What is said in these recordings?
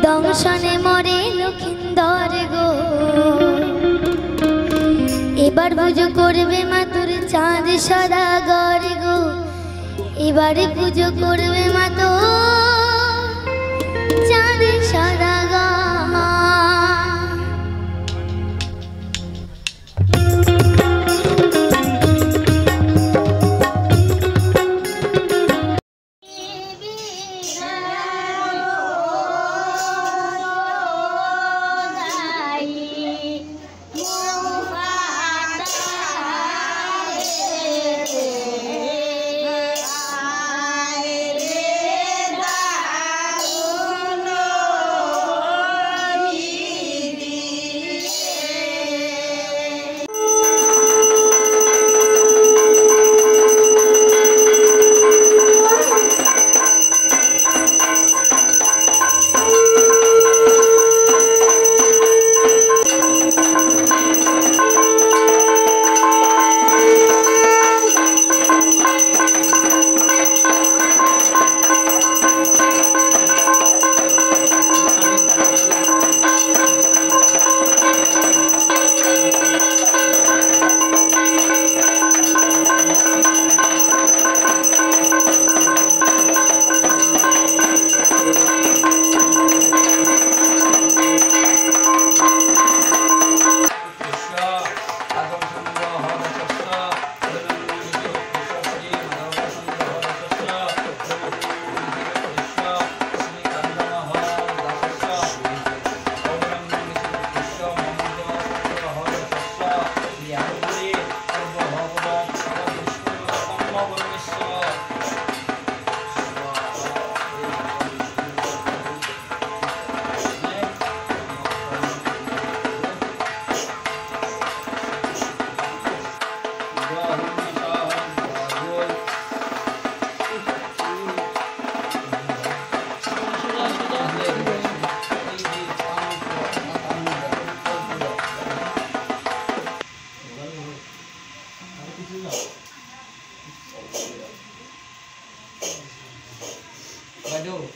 দংশনে মরে লক্ষিন্দর গো। এবার পুজো করবে মা তোর চাঁদ সদাগর গো। এবারে পুজো করবে মা তোর চাঁদ সদাগর।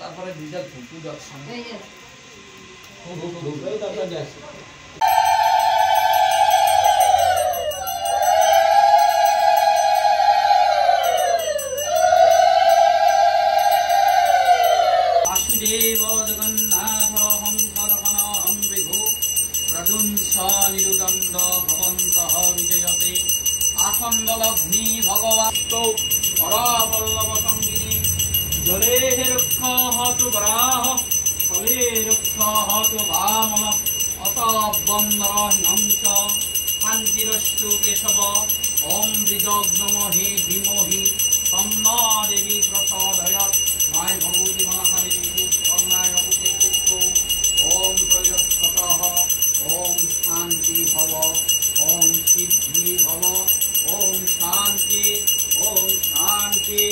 তারপরে দুইটা ঘুটু যাচ্ছে তারপরে যাচ্ছে বাসুদেব জগন্নাথ হংকর হনহং বিভু প্রদুংস নিরুদণ্ড ভবন্তঃ বিজয়তে আখণ্ডলগ্নি ভগবাস্তৌ পরাবল্লভ সঙ্গিনী জলে রুক্ষ হতু বরাহ ফলে রুক্ষ হতু বামন অতবন্দরহংস শান্তিরস্তু কেশব ওম বীজগ্নমহি ধীমহি তন্নো দেবী প্রচোদয়াৎ মায় ভগবতী মহাদেবী কর্ণায় উপদেশিত ওম ত্রয়োক্ষতঃ ওম শান্তি ভব ওম সিদ্ধি ভব ওম শান্তি ওম শান্তি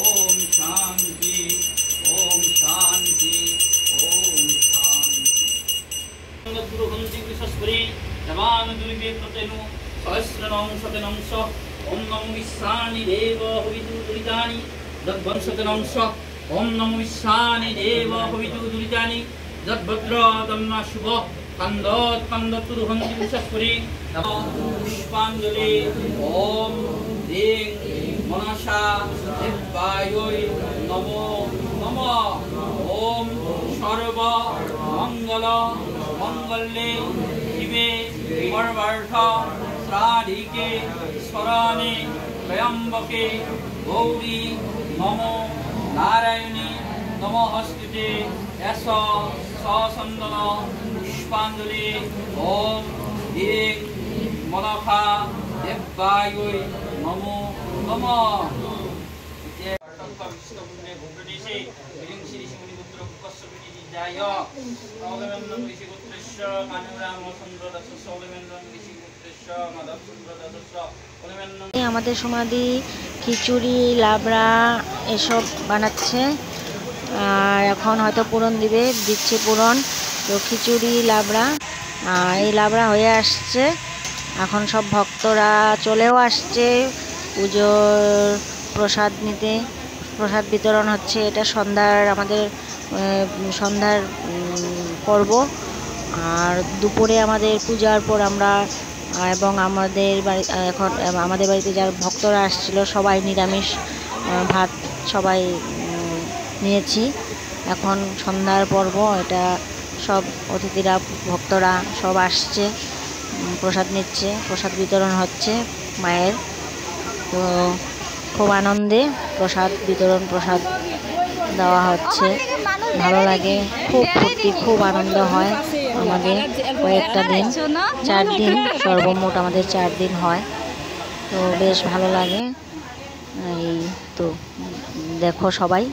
ओम शांति ओम शांति ओम शांति गुरुहंति विश्वस्परि जवान दुर्गे प्रतेनु सहस्रनं शतनं स ओम नमो विश्वानि देव हवितु दुरितानि तद्वंशतनं स ओम नमो विश्वानि देव हवितु दुरितानि तद्भद्र तन्ना शुभ कंदोत कंदत गुरुहंति विश्वस्परि पुष्पांजलि ओम दें मनसा देवाय नमो नमः ओम सर्व मंगल मंगल्ये शिवे सर्वार्थ साधिके शरणे त्र्यंबके गौरी नमो नारायणी नमोस्तुते यश सचंदन पुष्पांजलि ओम दें मनसा देवाय नमो नमः আমাদের সমাধি খিচুড়ি লাবড়া এসব বানাচ্ছে আর এখন হয়তো পূরণ দিচ্ছে পূরণ তো খিচুড়ি লাবড়া এই লাবড়া হয়ে আসছে এখন সব ভক্তরা চলেও আসছে পুজোর প্রসাদ নিতে প্রসাদ বিতরণ হচ্ছে এটা সন্ধ্যার আমাদের সন্ধ্যার করব। আর দুপুরে আমাদের পূজার পর আমরা এবং আমাদের বাড়ি এখন আমাদের বাড়িতে যারা ভক্তরা আসছিল সবাই নিরামিষ ভাত সবাই নিয়েছি। এখন সন্ধ্যার পর্ব, এটা সব অতিথিরা ভক্তরা সব আসছে, প্রসাদ নিচ্ছে, প্রসাদ বিতরণ হচ্ছে মায়ের। তো খুব আনন্দে প্রসাদ বিতরণ, প্রসাদ দেওয়া হচ্ছে, ভালো লাগে, খুব ফুর্তি, খুব আনন্দ হয় আমাদের কয়েকটা দিন, 4 দিন সর্বমোট আমাদের 4 দিন হয়। তো বেশ ভালো লাগে। এই তো দেখো সবাই।